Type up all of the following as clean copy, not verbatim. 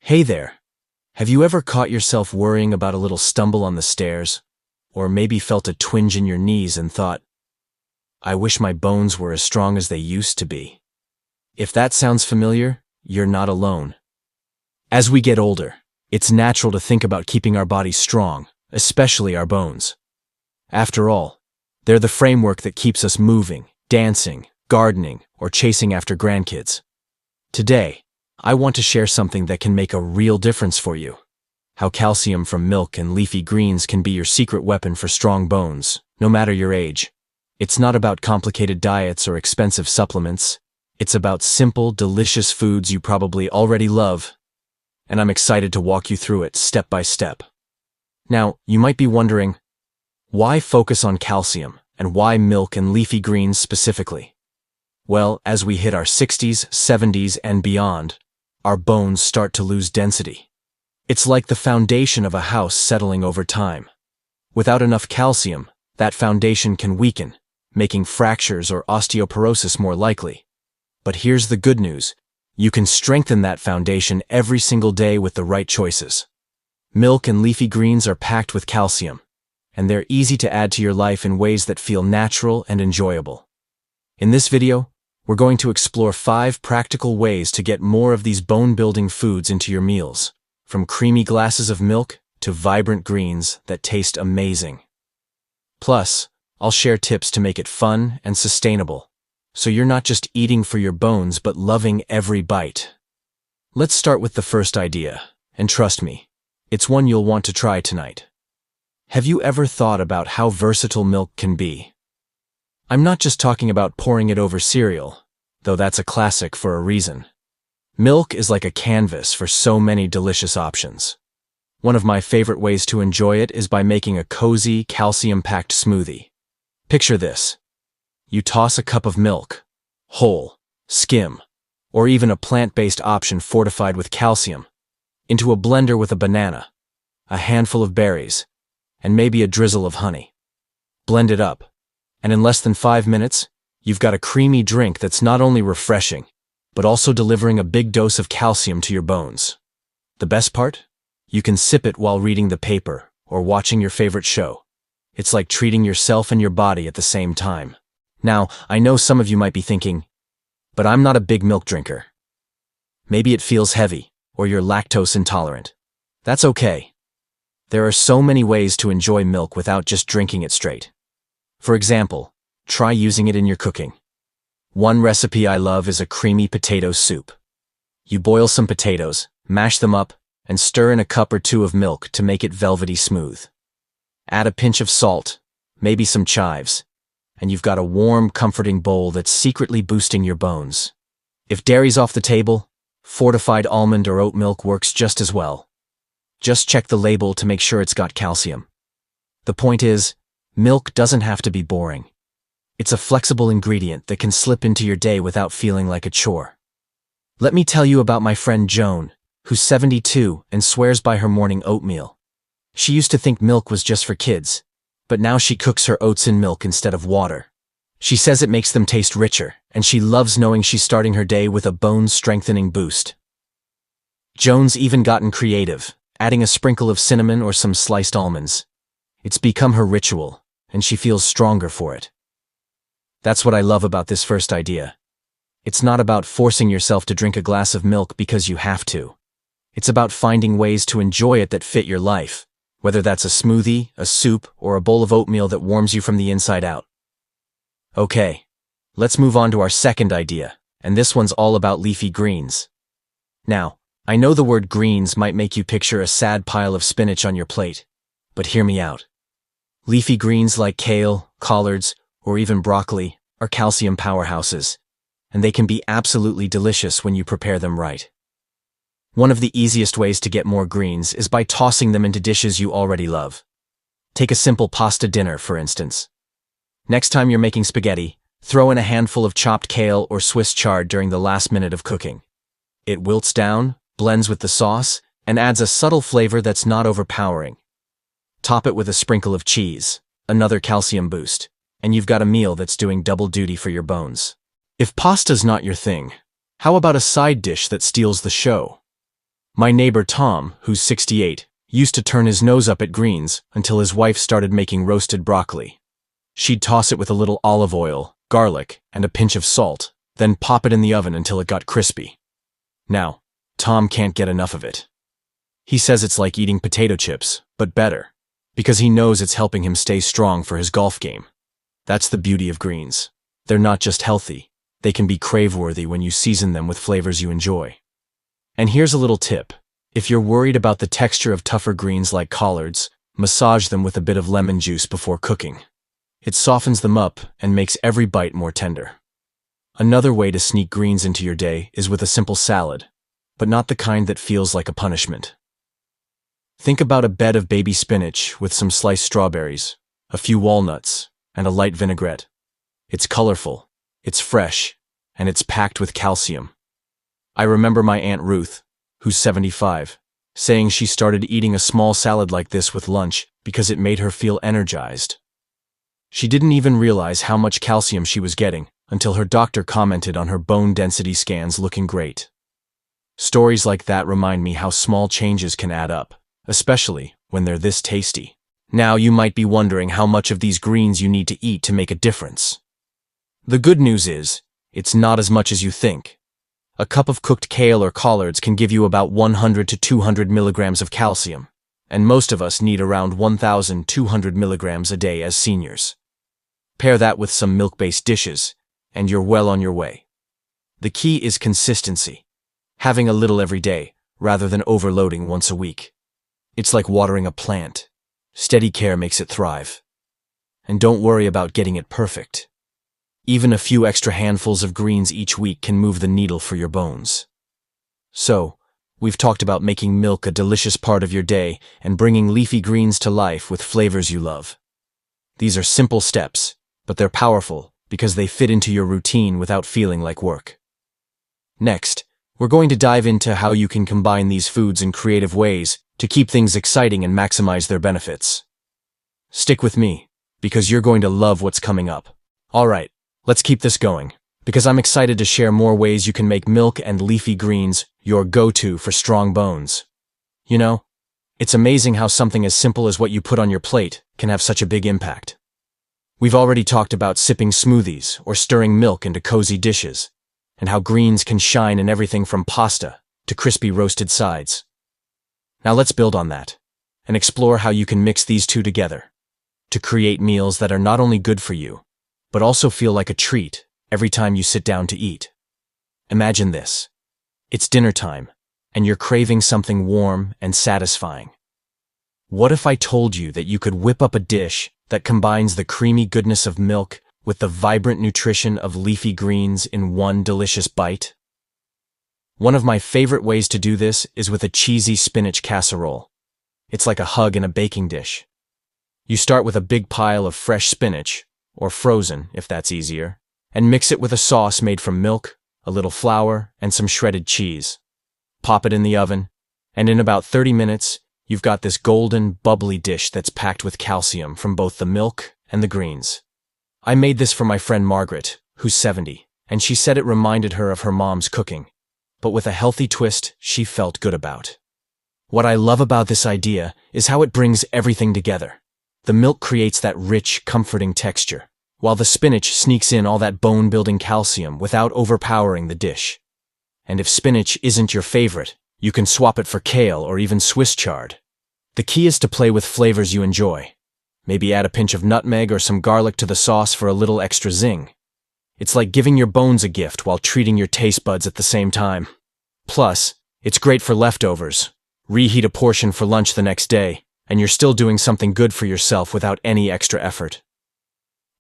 Hey there. Have you ever caught yourself worrying about a little stumble on the stairs? Or maybe felt a twinge in your knees and thought, I wish my bones were as strong as they used to be. If that sounds familiar, you're not alone. As we get older, it's natural to think about keeping our bodies strong, especially our bones. After all, they're the framework that keeps us moving, dancing, gardening, or chasing after grandkids. Today, I want to share something that can make a real difference for you. How calcium from milk and leafy greens can be your secret weapon for strong bones, no matter your age. It's not about complicated diets or expensive supplements. It's about simple, delicious foods you probably already love. And I'm excited to walk you through it step by step. Now, you might be wondering, why focus on calcium, and why milk and leafy greens specifically? Well, as we hit our 60s, 70s, and beyond, our bones start to lose density. It's like the foundation of a house settling over time. Without enough calcium, that foundation can weaken, making fractures or osteoporosis more likely. But here's the good news. You can strengthen that foundation every single day with the right choices. Milk and leafy greens are packed with calcium, and they're easy to add to your life in ways that feel natural and enjoyable. In this video, we're going to explore 5 practical ways to get more of these bone-building foods into your meals, from creamy glasses of milk to vibrant greens that taste amazing. Plus, I'll share tips to make it fun and sustainable, so you're not just eating for your bones but loving every bite. Let's start with the first idea, and trust me, it's one you'll want to try tonight. Have you ever thought about how versatile milk can be? I'm not just talking about pouring it over cereal, though that's a classic for a reason. Milk is like a canvas for so many delicious options. One of my favorite ways to enjoy it is by making a cozy, calcium-packed smoothie. Picture this. You toss a cup of milk, whole, skim, or even a plant-based option fortified with calcium, into a blender with a banana, a handful of berries, and maybe a drizzle of honey. Blend it up, and in less than 5 minutes, you've got a creamy drink that's not only refreshing, but also delivering a big dose of calcium to your bones. The best part? You can sip it while reading the paper or watching your favorite show. It's like treating yourself and your body at the same time. Now, I know some of you might be thinking, but I'm not a big milk drinker. Maybe it feels heavy, or you're lactose intolerant. That's okay. There are so many ways to enjoy milk without just drinking it straight. For example, try using it in your cooking. One recipe I love is a creamy potato soup. You boil some potatoes, mash them up, and stir in a cup or 2 of milk to make it velvety smooth. Add a pinch of salt, maybe some chives, and you've got a warm, comforting bowl that's secretly boosting your bones. If dairy's off the table, fortified almond or oat milk works just as well. Just check the label to make sure it's got calcium. The point is, milk doesn't have to be boring. It's a flexible ingredient that can slip into your day without feeling like a chore. Let me tell you about my friend Joan, who's 72 and swears by her morning oatmeal. She used to think milk was just for kids, but now she cooks her oats in milk instead of water. She says it makes them taste richer, and she loves knowing she's starting her day with a bone-strengthening boost. Joan's even gotten creative, adding a sprinkle of cinnamon or some sliced almonds. It's become her ritual, and she feels stronger for it. That's what I love about this first idea. It's not about forcing yourself to drink a glass of milk because you have to. It's about finding ways to enjoy it that fit your life, whether that's a smoothie, a soup, or a bowl of oatmeal that warms you from the inside out. Okay, let's move on to our second idea, and this one's all about leafy greens. Now, I know the word greens might make you picture a sad pile of spinach on your plate, but hear me out. Leafy greens like kale, collards, or even broccoli are calcium powerhouses, and they can be absolutely delicious when you prepare them right. One of the easiest ways to get more greens is by tossing them into dishes you already love. Take a simple pasta dinner, for instance. Next time you're making spaghetti, throw in a handful of chopped kale or Swiss chard during the last minute of cooking. It wilts down, blends with the sauce, and adds a subtle flavor that's not overpowering. Top it with a sprinkle of cheese, another calcium boost, and you've got a meal that's doing double duty for your bones. If pasta's not your thing, how about a side dish that steals the show? My neighbor Tom, who's 68, used to turn his nose up at greens until his wife started making roasted broccoli. She'd toss it with a little olive oil, garlic, and a pinch of salt, then pop it in the oven until it got crispy. Now, Tom can't get enough of it. He says it's like eating potato chips, but better, because he knows it's helping him stay strong for his golf game. That's the beauty of greens. They're not just healthy, they can be crave-worthy when you season them with flavors you enjoy. And here's a little tip. If you're worried about the texture of tougher greens like collards, massage them with a bit of lemon juice before cooking. It softens them up and makes every bite more tender. Another way to sneak greens into your day is with a simple salad, but not the kind that feels like a punishment. Think about a bed of baby spinach with some sliced strawberries, a few walnuts, and a light vinaigrette. It's colorful, it's fresh, and it's packed with calcium. I remember my Aunt Ruth, who's 75, saying she started eating a small salad like this with lunch because it made her feel energized. She didn't even realize how much calcium she was getting until her doctor commented on her bone density scans looking great. Stories like that remind me how small changes can add up, especially when they're this tasty. Now you might be wondering how much of these greens you need to eat to make a difference. The good news is, it's not as much as you think. A cup of cooked kale or collards can give you about 100 to 200 milligrams of calcium, and most of us need around 1,200 milligrams a day as seniors. Pair that with some milk-based dishes, and you're well on your way. The key is consistency, having a little every day, rather than overloading once a week. It's like watering a plant. Steady care makes it thrive. And don't worry about getting it perfect. Even a few extra handfuls of greens each week can move the needle for your bones. So, we've talked about making milk a delicious part of your day and bringing leafy greens to life with flavors you love. These are simple steps, but they're powerful because they fit into your routine without feeling like work. Next, we're going to dive into how you can combine these foods in creative ways to keep things exciting and maximize their benefits. Stick with me, because you're going to love what's coming up. Alright, let's keep this going, because I'm excited to share more ways you can make milk and leafy greens your go-to for strong bones. You know, it's amazing how something as simple as what you put on your plate can have such a big impact. We've already talked about sipping smoothies or stirring milk into cozy dishes, and how greens can shine in everything from pasta to crispy roasted sides. Now let's build on that, and explore how you can mix these two together, to create meals that are not only good for you, but also feel like a treat every time you sit down to eat. Imagine this. It's dinner time, and you're craving something warm and satisfying. What if I told you that you could whip up a dish that combines the creamy goodness of milk with the vibrant nutrition of leafy greens in one delicious bite? One of my favorite ways to do this is with a cheesy spinach casserole. It's like a hug in a baking dish. You start with a big pile of fresh spinach, or frozen if that's easier, and mix it with a sauce made from milk, a little flour, and some shredded cheese. Pop it in the oven, and in about 30 minutes, you've got this golden, bubbly dish that's packed with calcium from both the milk and the greens. I made this for my friend Margaret, who's 70, and she said it reminded her of her mom's cooking, but with a healthy twist she felt good about. What I love about this idea is how it brings everything together. The milk creates that rich, comforting texture, while the spinach sneaks in all that bone-building calcium without overpowering the dish. And if spinach isn't your favorite, you can swap it for kale or even Swiss chard. The key is to play with flavors you enjoy. Maybe add a pinch of nutmeg or some garlic to the sauce for a little extra zing. It's like giving your bones a gift while treating your taste buds at the same time. Plus, it's great for leftovers. Reheat a portion for lunch the next day, and you're still doing something good for yourself without any extra effort.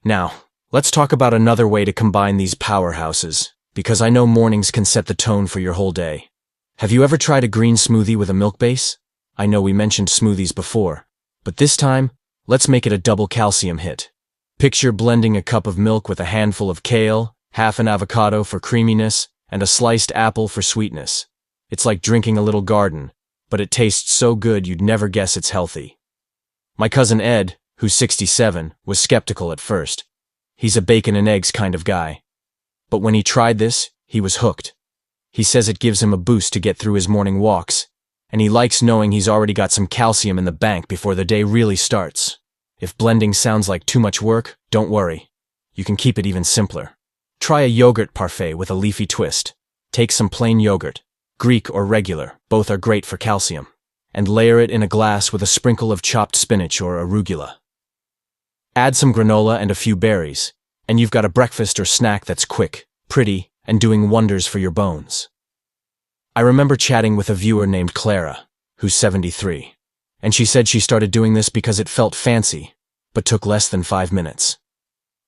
Now, let's talk about another way to combine these powerhouses, because I know mornings can set the tone for your whole day. Have you ever tried a green smoothie with a milk base? I know we mentioned smoothies before, but this time, let's make it a double calcium hit. Picture blending a cup of milk with a handful of kale, half an avocado for creaminess, and a sliced apple for sweetness. It's like drinking a little garden, but it tastes so good you'd never guess it's healthy. My cousin Ed, who's 67, was skeptical at first. He's a bacon and eggs kind of guy. But when he tried this, he was hooked. He says it gives him a boost to get through his morning walks, and he likes knowing he's already got some calcium in the bank before the day really starts. If blending sounds like too much work, don't worry. You can keep it even simpler. Try a yogurt parfait with a leafy twist. Take some plain yogurt, Greek or regular, both are great for calcium, and layer it in a glass with a sprinkle of chopped spinach or arugula. Add some granola and a few berries, and you've got a breakfast or snack that's quick, pretty, and doing wonders for your bones. I remember chatting with a viewer named Clara, who's 73, and she said she started doing this because it felt fancy, but took less than 5 minutes.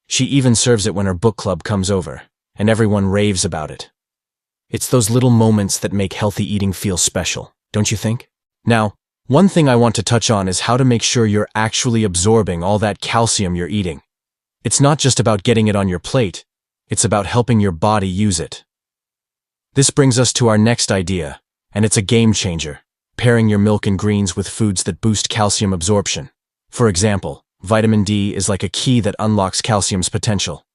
She even serves it when her book club comes over, and everyone raves about it. It's those little moments that make healthy eating feel special, don't you think? Now, one thing I want to touch on is how to make sure you're actually absorbing all that calcium you're eating. It's not just about getting it on your plate, it's about helping your body use it. This brings us to our next idea, and it's a game changer, pairing your milk and greens with foods that boost calcium absorption. For example, vitamin D is like a key that unlocks calcium's potential.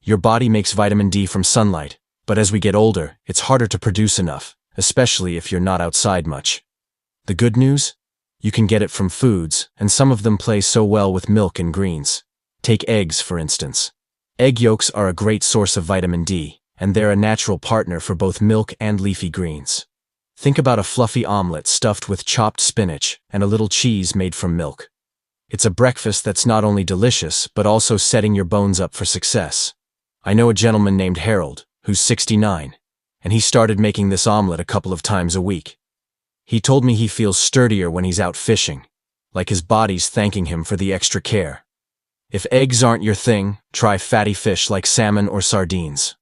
Your body makes vitamin D from sunlight, but as we get older, it's harder to produce enough, especially if you're not outside much. The good news? You can get it from foods, and some of them play so well with milk and greens. Take eggs, for instance. Egg yolks are a great source of vitamin D, and they're a natural partner for both milk and leafy greens. Think about a fluffy omelet stuffed with chopped spinach and a little cheese made from milk. It's a breakfast that's not only delicious, but also setting your bones up for success. I know a gentleman named Harold, who's 69, and he started making this omelet a couple of times a week. He told me he feels sturdier when he's out fishing, like his body's thanking him for the extra care. If eggs aren't your thing, try fatty fish like salmon or sardines.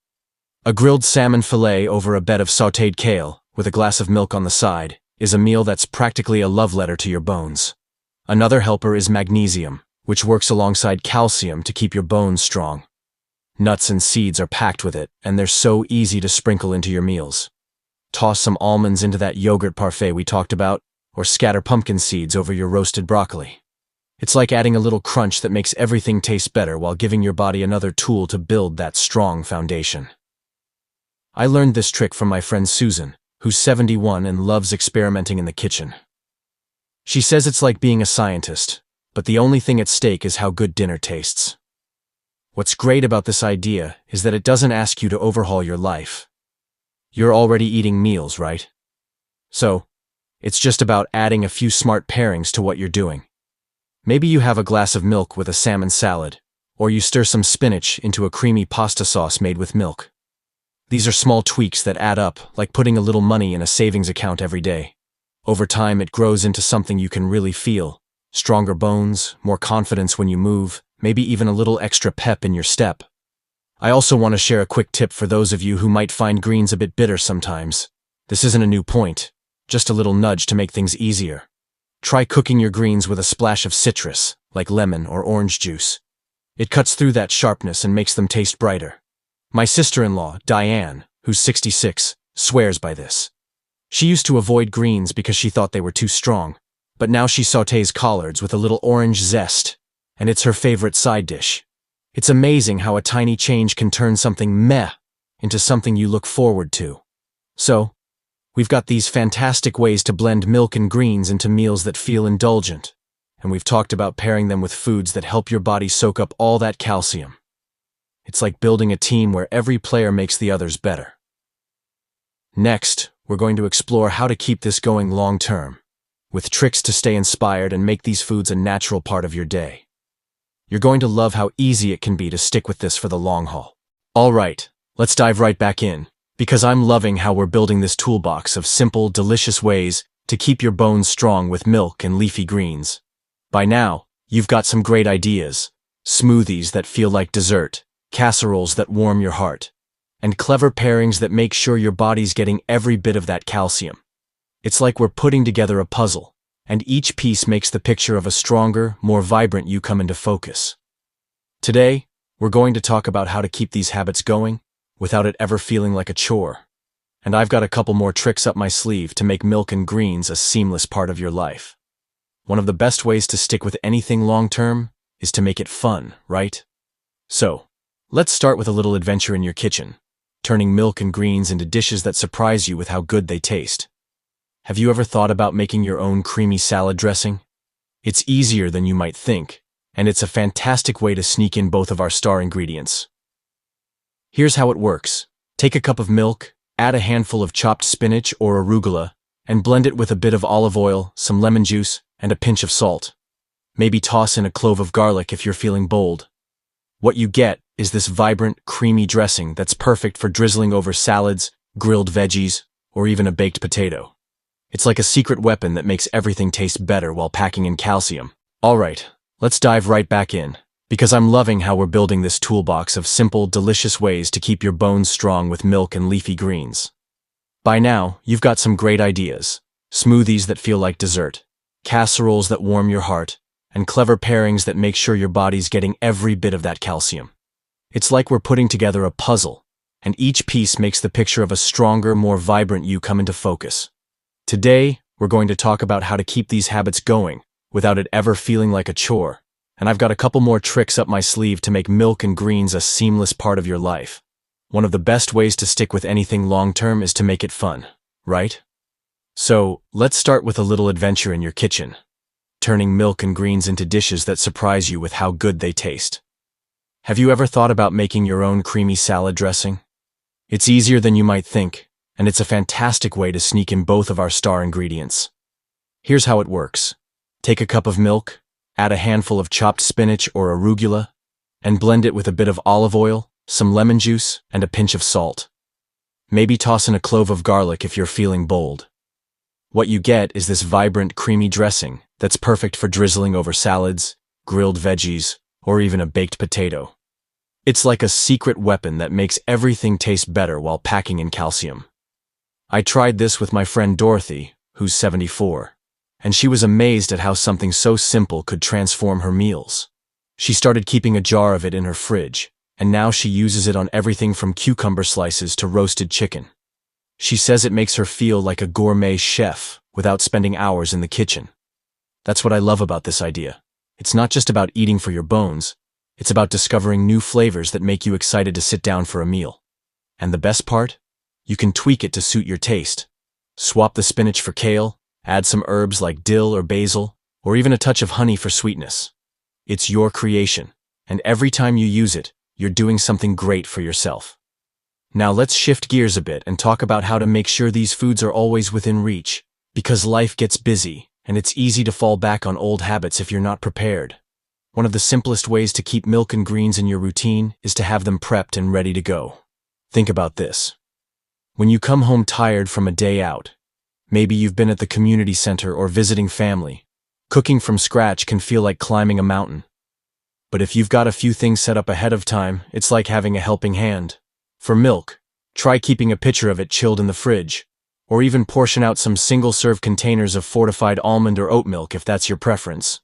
A grilled salmon fillet over a bed of sautéed kale, with a glass of milk on the side, is a meal that's practically a love letter to your bones. Another helper is magnesium, which works alongside calcium to keep your bones strong. Nuts and seeds are packed with it, and they're so easy to sprinkle into your meals. Toss some almonds into that yogurt parfait we talked about, or scatter pumpkin seeds over your roasted broccoli. It's like adding a little crunch that makes everything taste better while giving your body another tool to build that strong foundation. I learned this trick from my friend Susan, who's 71 and loves experimenting in the kitchen. She says it's like being a scientist, but the only thing at stake is how good dinner tastes. What's great about this idea is that it doesn't ask you to overhaul your life. You're already eating meals, right? So, it's just about adding a few smart pairings to what you're doing. Maybe you have a glass of milk with a salmon salad, or you stir some spinach into a creamy pasta sauce made with milk. These are small tweaks that add up, like putting a little money in a savings account every day. Over time, it grows into something you can really feel. Stronger bones, more confidence when you move, maybe even a little extra pep in your step. I also want to share a quick tip for those of you who might find greens a bit bitter sometimes. This isn't a new point, just a little nudge to make things easier. Try cooking your greens with a splash of citrus, like lemon or orange juice. It cuts through that sharpness and makes them taste brighter. My sister-in-law, Diane, who's 66, swears by this. She used to avoid greens because she thought they were too strong, but now she sautés collards with a little orange zest, and it's her favorite side dish. It's amazing how a tiny change can turn something meh into something you look forward to. So, we've got these fantastic ways to blend milk and greens into meals that feel indulgent, and we've talked about pairing them with foods that help your body soak up all that calcium. It's like building a team where every player makes the others better. Next, we're going to explore how to keep this going long-term, with tricks to stay inspired and make these foods a natural part of your day. You're going to love how easy it can be to stick with this for the long haul. All right, let's dive right back in, because I'm loving how we're building this toolbox of simple, delicious ways to keep your bones strong with milk and leafy greens. By now, you've got some great ideas: smoothies that feel like dessert, casseroles that warm your heart, and clever pairings that make sure your body's getting every bit of that calcium. It's like we're putting together a puzzle, and each piece makes the picture of a stronger, more vibrant you come into focus. Today, we're going to talk about how to keep these habits going without it ever feeling like a chore. And I've got a couple more tricks up my sleeve to make milk and greens a seamless part of your life. One of the best ways to stick with anything long-term is to make it fun, right? So, let's start with a little adventure in your kitchen, turning milk and greens into dishes that surprise you with how good they taste. Have you ever thought about making your own creamy salad dressing? It's easier than you might think, and it's a fantastic way to sneak in both of our star ingredients. Here's how it works. Take a cup of milk, add a handful of chopped spinach or arugula, and blend it with a bit of olive oil, some lemon juice, and a pinch of salt. Maybe toss in a clove of garlic if you're feeling bold. What you get is this vibrant, creamy dressing that's perfect for drizzling over salads, grilled veggies, or even a baked potato. It's like a secret weapon that makes everything taste better while packing in calcium. Alright, let's dive right back in, because I'm loving how we're building this toolbox of simple, delicious ways to keep your bones strong with milk and leafy greens. By now, you've got some great ideas. Smoothies that feel like dessert, casseroles that warm your heart, and clever pairings that make sure your body's getting every bit of that calcium. It's like we're putting together a puzzle, and each piece makes the picture of a stronger, more vibrant you come into focus. Today, we're going to talk about how to keep these habits going without it ever feeling like a chore, and I've got a couple more tricks up my sleeve to make milk and greens a seamless part of your life. One of the best ways to stick with anything long-term is to make it fun, right? So, let's start with a little adventure in your kitchen, turning milk and greens into dishes that surprise you with how good they taste. Have you ever thought about making your own creamy salad dressing? It's easier than you might think, and it's a fantastic way to sneak in both of our star ingredients. Here's how it works. Take a cup of milk, add a handful of chopped spinach or arugula, and blend it with a bit of olive oil, some lemon juice, and a pinch of salt. Maybe toss in a clove of garlic if you're feeling bold. What you get is this vibrant, creamy dressing that's perfect for drizzling over salads, grilled veggies, or even a baked potato. It's like a secret weapon that makes everything taste better while packing in calcium. I tried this with my friend Dorothy, who's 74, and she was amazed at how something so simple could transform her meals. She started keeping a jar of it in her fridge, and now she uses it on everything from cucumber slices to roasted chicken. She says it makes her feel like a gourmet chef without spending hours in the kitchen. That's what I love about this idea. It's not just about eating for your bones, it's about discovering new flavors that make you excited to sit down for a meal. And the best part? You can tweak it to suit your taste. Swap the spinach for kale, add some herbs like dill or basil, or even a touch of honey for sweetness. It's your creation, and every time you use it, you're doing something great for yourself. Now let's shift gears a bit and talk about how to make sure these foods are always within reach, because life gets busy, and it's easy to fall back on old habits if you're not prepared. One of the simplest ways to keep milk and greens in your routine is to have them prepped and ready to go. Think about this. When you come home tired from a day out, maybe you've been at the community center or visiting family, cooking from scratch can feel like climbing a mountain. But if you've got a few things set up ahead of time, it's like having a helping hand. For milk, try keeping a pitcher of it chilled in the fridge, or even portion out some single-serve containers of fortified almond or oat milk if that's your preference.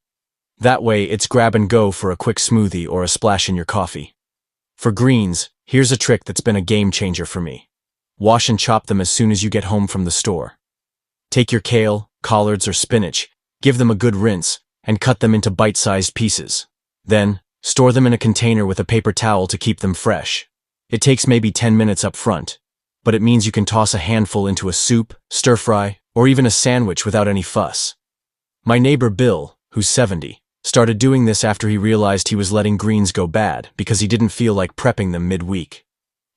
That way, it's grab and go for a quick smoothie or a splash in your coffee. For greens, here's a trick that's been a game changer for me. Wash and chop them as soon as you get home from the store. Take your kale, collards, or spinach, give them a good rinse, and cut them into bite-sized pieces. Then, store them in a container with a paper towel to keep them fresh. It takes maybe 10 minutes up front, but it means you can toss a handful into a soup, stir-fry, or even a sandwich without any fuss. My neighbor Bill, who's 70, started doing this after he realized he was letting greens go bad because he didn't feel like prepping them mid-week.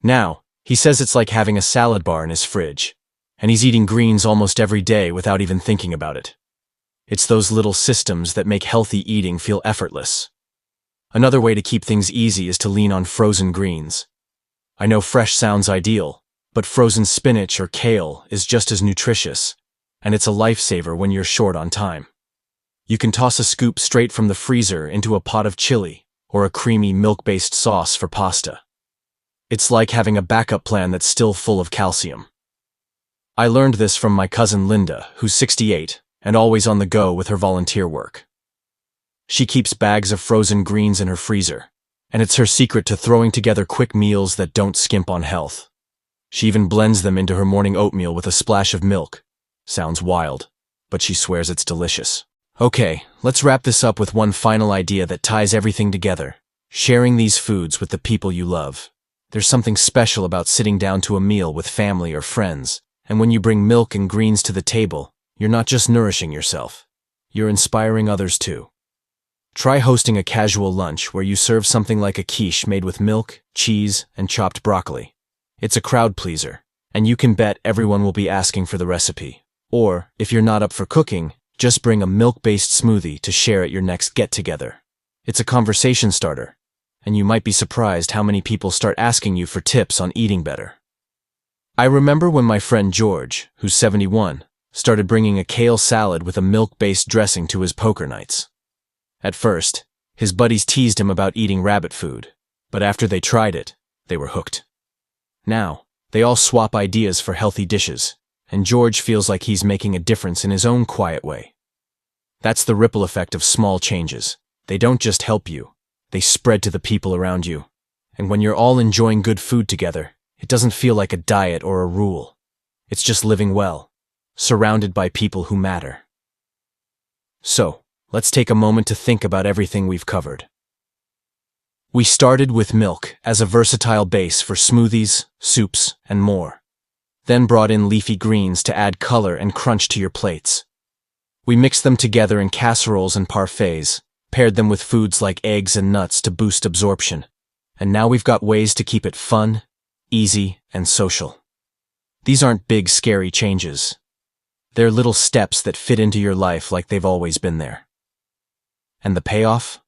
Now, he says it's like having a salad bar in his fridge, and he's eating greens almost every day without even thinking about it. It's those little systems that make healthy eating feel effortless. Another way to keep things easy is to lean on frozen greens. I know fresh sounds ideal, but frozen spinach or kale is just as nutritious, and it's a lifesaver when you're short on time. You can toss a scoop straight from the freezer into a pot of chili or a creamy milk-based sauce for pasta. It's like having a backup plan that's still full of calcium. I learned this from my cousin Linda, who's 68 and always on the go with her volunteer work. She keeps bags of frozen greens in her freezer, and it's her secret to throwing together quick meals that don't skimp on health. She even blends them into her morning oatmeal with a splash of milk. Sounds wild, but she swears it's delicious. Okay, let's wrap this up with one final idea that ties everything together: sharing these foods with the people you love. There's something special about sitting down to a meal with family or friends And when you bring milk and greens to the table, you're not just nourishing yourself, you're inspiring others too. Try hosting a casual lunch where you serve something like a quiche made with milk, cheese, and chopped broccoli. It's a crowd pleaser, and you can bet everyone will be asking for the recipe. Or, if you're not up for cooking, just bring a milk-based smoothie to share at your next get-together. It's a conversation starter, and you might be surprised how many people start asking you for tips on eating better. I remember when my friend George, who's 71, started bringing a kale salad with a milk-based dressing to his poker nights. At first, his buddies teased him about eating rabbit food, but after they tried it, they were hooked. Now, they all swap ideas for healthy dishes, and George feels like he's making a difference in his own quiet way. That's the ripple effect of small changes. They don't just help you, they spread to the people around you. And when you're all enjoying good food together, it doesn't feel like a diet or a rule. It's just living well, surrounded by people who matter. So, let's take a moment to think about everything we've covered. We started with milk as a versatile base for smoothies, soups, and more. Then brought in leafy greens to add color and crunch to your plates. We mixed them together in casseroles and parfaits, paired them with foods like eggs and nuts to boost absorption. And now we've got ways to keep it fun, easy, and social. These aren't big, scary changes. They're little steps that fit into your life like they've always been there. And the payoff?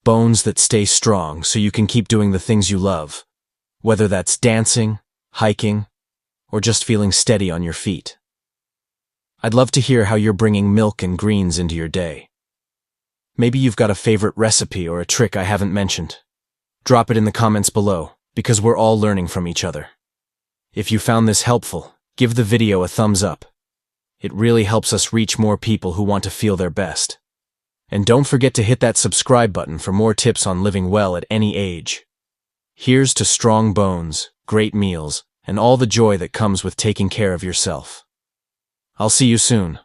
Bones that stay strong so you can keep doing the things you love, whether that's dancing, hiking, or just feeling steady on your feet. I'd love to hear how you're bringing milk and greens into your day. Maybe you've got a favorite recipe or a trick I haven't mentioned. Drop it in the comments below, because we're all learning from each other. If you found this helpful, give the video a thumbs up. It really helps us reach more people who want to feel their best. And don't forget to hit that subscribe button for more tips on living well at any age. Here's to strong bones, great meals, and all the joy that comes with taking care of yourself. I'll see you soon.